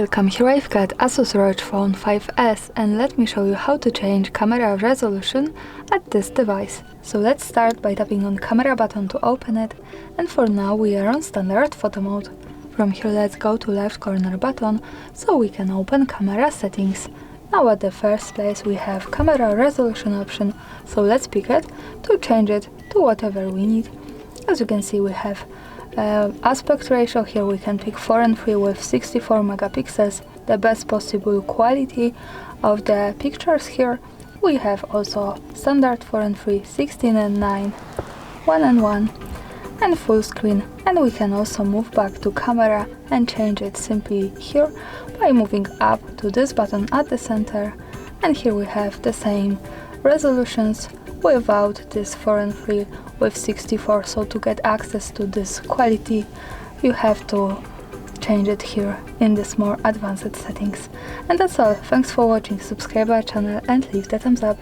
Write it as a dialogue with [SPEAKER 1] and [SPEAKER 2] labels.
[SPEAKER 1] Welcome, here I've got ASUS ROG Phone 5S and let me show you how to change camera resolution at this device. So let's start by tapping on camera button to open it, and for now we are on standard photo mode. From here let's go to left corner button so we can open camera settings. Now at the first place we have camera resolution option, so let's pick it to change it to whatever we need. As you can see we have aspect ratio. Here we can pick 4:3 with 64 megapixels, the best possible quality of the pictures here. We have also standard 4:3, 16:9, 1:1 and full screen, and we can also move back to camera and change it simply here by moving up to this button at the center, and here we have the same resolutions without this 4:3 with 64. So to get access to this quality you have to change it here in this more advanced settings. And that's all. Thanks for watching, subscribe our channel and leave the thumbs up.